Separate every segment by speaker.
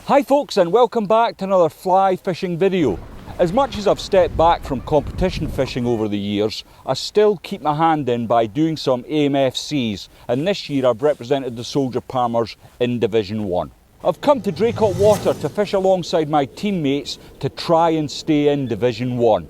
Speaker 1: Hi folks, and welcome back to another fly fishing video. As much as I've stepped back from competition fishing over the years, I still keep my hand in by doing some AMFCs, and this year I've represented the Soldier Palmers in Division 1. I've come to Draycott Water to fish alongside my teammates to try and stay in Division 1.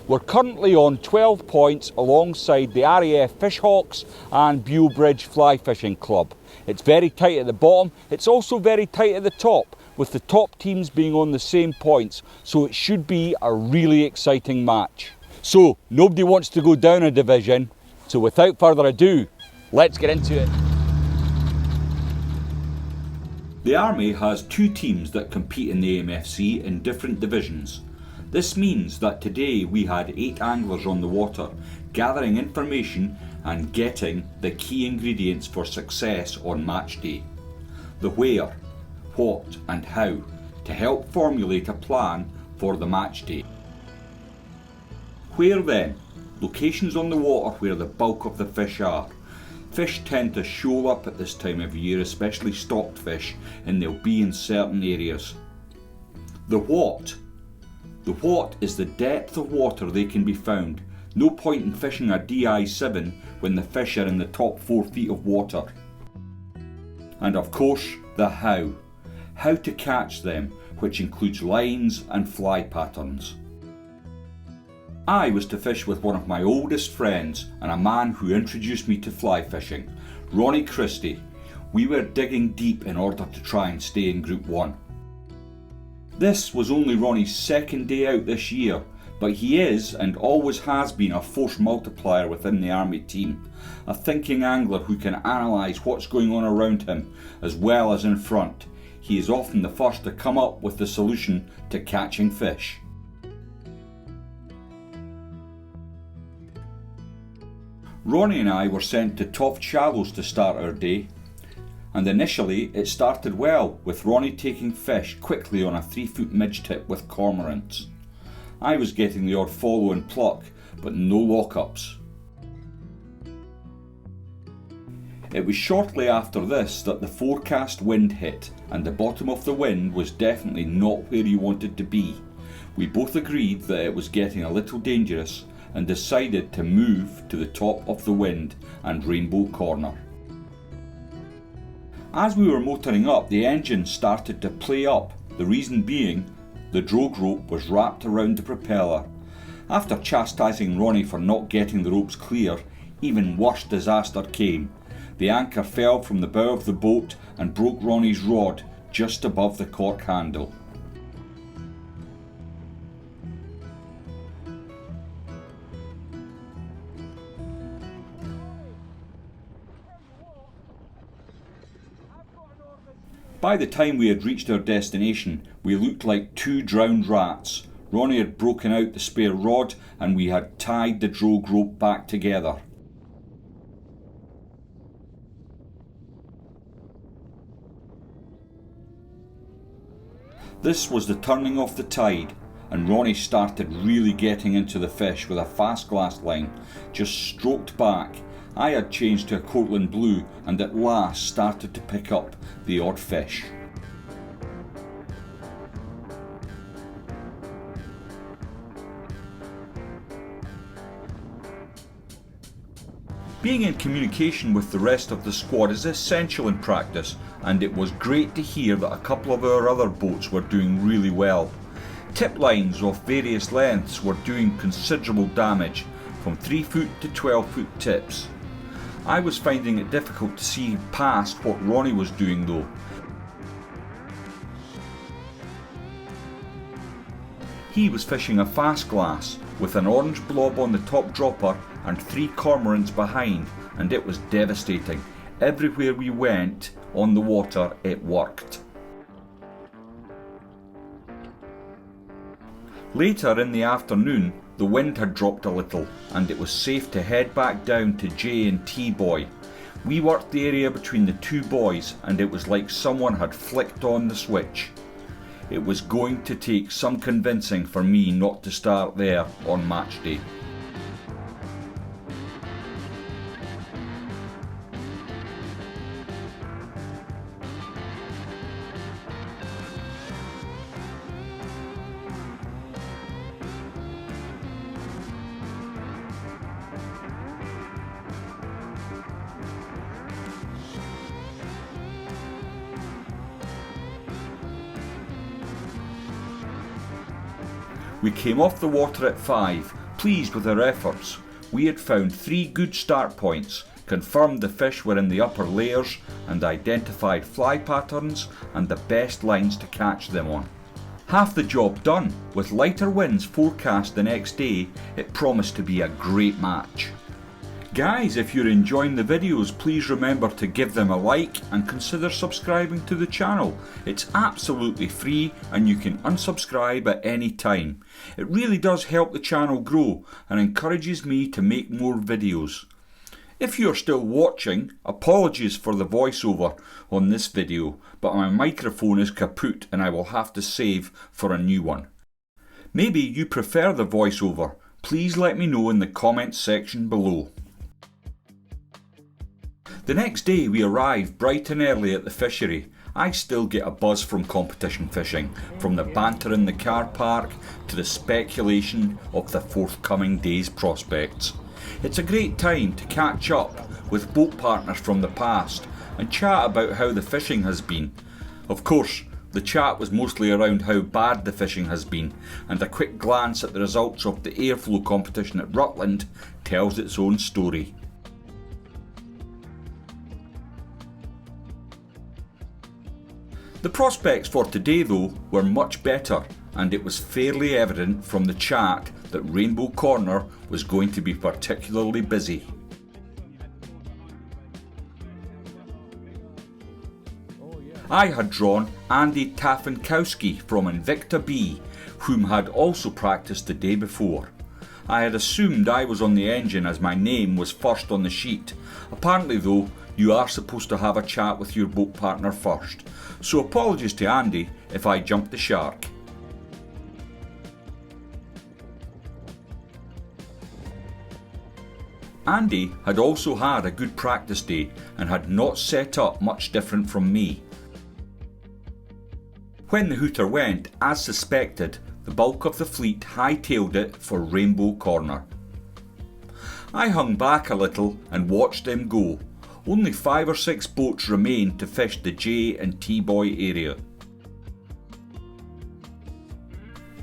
Speaker 1: We're currently on 12 points alongside the RAF Fishhawks and Bewl Bridge Fly Fishing Club. It's very tight at the bottom, it's also very tight at the top, with the top teams being on the same points, so it should be a really exciting match. So, nobody wants to go down a division, so without further ado, let's get into it. The Army has two teams that compete in the AMFC in different divisions. This means that today we had 8 anglers on the water, gathering information and getting the key ingredients for success on match day. The where, what and how, to help formulate a plan for the match day. Where then? Locations on the water where the bulk of the fish are. Fish tend to shoal up at this time of year, especially stocked fish, and they'll be in certain areas. The what? The what is the depth of water they can be found. No point in fishing a DI7 when the fish are in the top 4 feet of water. And of course, the how. How to catch them, which includes lines and fly patterns. I was to fish with one of my oldest friends and a man who introduced me to fly fishing, Ronnie Christie. We were digging deep in order to try and stay in Group 1. This was only Ronnie's second day out this year, but he is and always has been a force multiplier within the Army team, a thinking angler who can analyse what's going on around him as well as in front. He is often the first to come up with the solution to catching fish. Ronnie and I were sent to Toft Shallows to start our day, and initially it started well, with Ronnie taking fish quickly on a 3-foot midge tip with cormorants. I was getting the odd follow and pluck, but no lockups. It was shortly after this that the forecast wind hit, and the bottom of the wind was definitely not where you wanted to be. We both agreed that it was getting a little dangerous and decided to move to the top of the wind and Rainbow Corner. As we were motoring up, the engine started to play up, the reason being the drogue rope was wrapped around the propeller. After chastising Ronnie for not getting the ropes clear, even worse disaster came. The anchor fell from the bow of the boat and broke Ronnie's rod just above the cork handle. By the time we had reached our destination, we looked like 2 drowned rats. Ronnie had broken out the spare rod and we had tied the drogue rope back together. This was the turning of the tide, and Ronnie started really getting into the fish with a fast glass line, just stroked back. I had changed to a Cortland blue and at last started to pick up the odd fish. Being in communication with the rest of the squad is essential in practice, and it was great to hear that a couple of our other boats were doing really well. Tip lines of various lengths were doing considerable damage, from 3-foot to 12-foot tips. I was finding it difficult to see past what Ronnie was doing though. He was fishing a fast glass with an orange blob on the top dropper and 3 cormorants behind, and it was devastating. Everywhere we went on the water it worked. Later in the afternoon, the wind had dropped a little and it was safe to head back down to J and T Boy. We worked the area between the 2 buoys and it was like someone had flicked on the switch. It was going to take some convincing for me not to start there on match day. We came off the water at 5, pleased with our efforts. We had found 3 good start points, confirmed the fish were in the upper layers, and identified fly patterns and the best lines to catch them on. Half the job done. With lighter winds forecast the next day, it promised to be a great match. Guys, if you're enjoying the videos, please remember to give them a like and consider subscribing to the channel. It's absolutely free and you can unsubscribe at any time. It really does help the channel grow and encourages me to make more videos. If you're still watching, apologies for the voiceover on this video, but my microphone is kaput and I will have to save for a new one. Maybe you prefer the voiceover. Please let me know in the comments section below. The next day we arrived bright and early at the fishery. I still get a buzz from competition fishing, from the banter in the car park to the speculation of the forthcoming day's prospects. It's a great time to catch up with boat partners from the past and chat about how the fishing has been. Of course, the chat was mostly around how bad the fishing has been, and a quick glance at the results of the airflow competition at Rutland tells its own story. The prospects for today though were much better, and it was fairly evident from the chat that Rainbow Corner was going to be particularly busy. I had drawn Andy Tafinkowski from Invicta B, whom had also practiced the day before. I had assumed I was on the engine as my name was first on the sheet. Apparently though, you are supposed to have a chat with your boat partner first, so apologies to Andy if I jumped the shark. Andy had also had a good practice day and had not set up much different from me. When the hooter went, as suspected, the bulk of the fleet hightailed it for Rainbow Corner. I hung back a little and watched them go. Only 5 or 6 boats remained to fish the J and T-Boy area.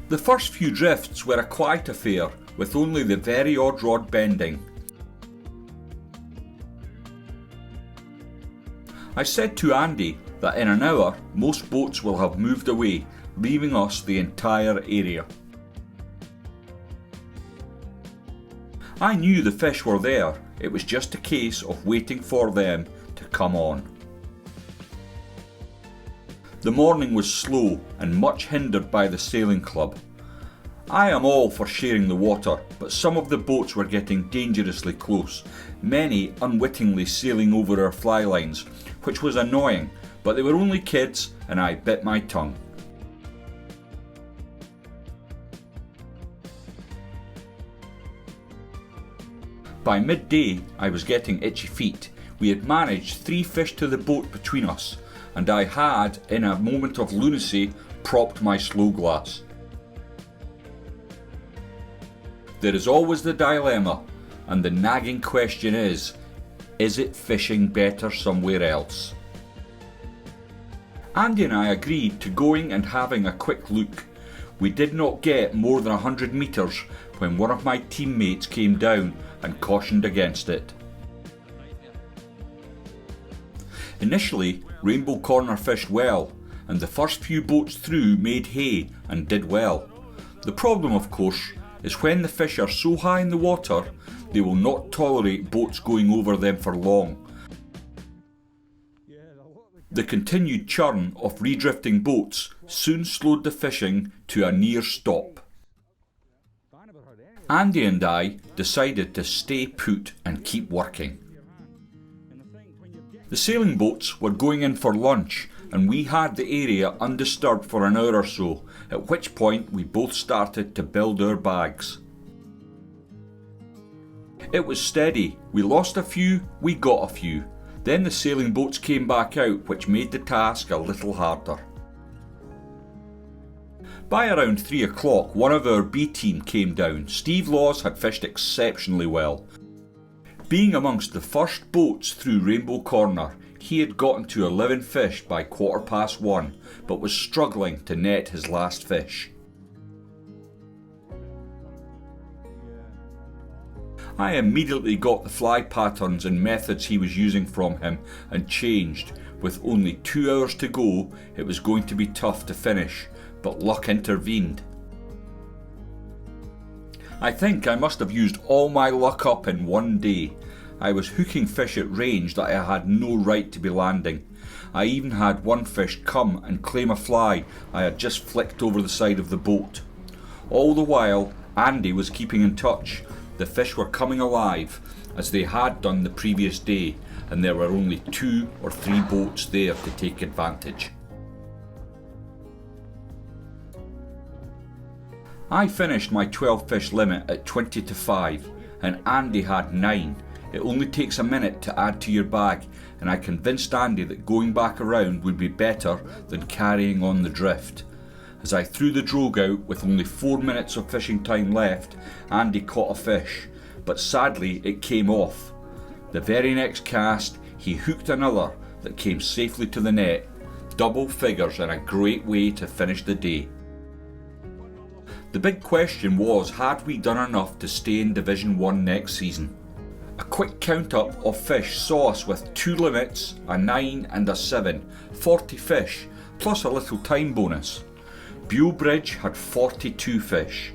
Speaker 1: The first few drifts were a quiet affair, with only the very odd rod bending. I said to Andy that in an hour most boats will have moved away, leaving us the entire area. I knew the fish were there, it was just a case of waiting for them to come on. The morning was slow and much hindered by the sailing club. I am all for sharing the water, but some of the boats were getting dangerously close, many unwittingly sailing over our fly lines, which was annoying, but they were only kids and I bit my tongue. By midday I was getting itchy feet. We had managed 3 fish to the boat between us, and I had, in a moment of lunacy, propped my slow glass. There is always the dilemma, and the nagging question is it fishing better somewhere else? Andy and I agreed to going and having a quick look. We did not get more than 100 metres when one of my teammates came down and cautioned against it. Initially, Rainbow Corner fished well, and the first few boats through made hay and did well. The problem, of course, is when the fish are so high in the water, they will not tolerate boats going over them for long. The continued churn of redrifting boats soon slowed the fishing to a near stop. Andy and I decided to stay put and keep working. The sailing boats were going in for lunch and we had the area undisturbed for an hour or so, at which point we both started to build our bags. It was steady. We lost a few, we got a few. Then the sailing boats came back out, which made the task a little harder. By around 3 o'clock, one of our B team came down. Steve Laws had fished exceptionally well. Being amongst the first boats through Rainbow Corner, he had gotten to 11 fish by 1:15, but was struggling to net his last fish. I immediately got the fly patterns and methods he was using from him and changed. With only 2 hours to go, it was going to be tough to finish, but luck intervened. I think I must have used all my luck up in one day. I was hooking fish at range that I had no right to be landing. I even had one fish come and claim a fly I had just flicked over the side of the boat. All the while, Andy was keeping in touch. The fish were coming alive, as they had done the previous day, and there were only 2 or 3 boats there to take advantage. I finished my 12 fish limit at 20 to 5, and Andy had 9. It only takes a minute to add to your bag, and I convinced Andy that going back around would be better than carrying on the drift. As I threw the drogue out with only 4 minutes of fishing time left, Andy caught a fish, but sadly it came off. The very next cast, he hooked another that came safely to the net. Double figures and a great way to finish the day. The big question was, had we done enough to stay in Division 1 next season? A quick count up of fish saw us with 2 limits, a 9 and a 7, 40 fish, plus a little time bonus. Bewl Bridge had 42 fish.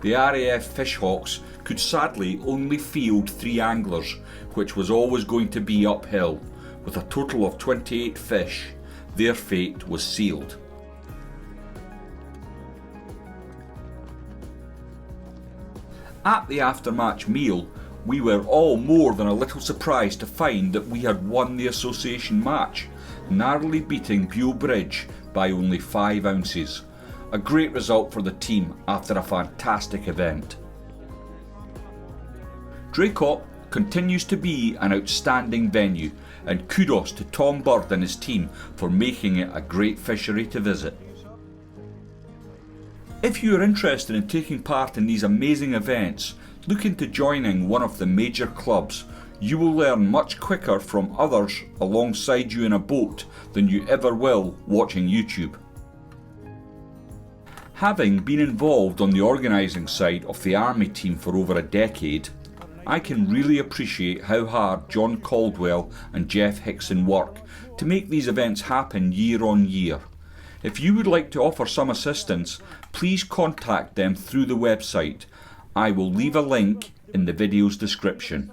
Speaker 1: The RAF Fishhawks could sadly only field 3 anglers, which was always going to be uphill. With a total of 28 fish, their fate was sealed. At the after-match meal, we were all more than a little surprised to find that we had won the association match, narrowly beating Bewl Bridge by only 5 ounces. A great result for the team after a fantastic event. Draycott continues to be an outstanding venue, and kudos to Tom Bird and his team for making it a great fishery to visit. If you are interested in taking part in these amazing events, look into joining one of the major clubs. You will learn much quicker from others alongside you in a boat than you ever will watching YouTube. Having been involved on the organising side of the Army team for over a decade, I can really appreciate how hard John Caldwell and Jeff Hickson work to make these events happen year on year. If you would like to offer some assistance, please contact them through the website. I will leave a link in the video's description.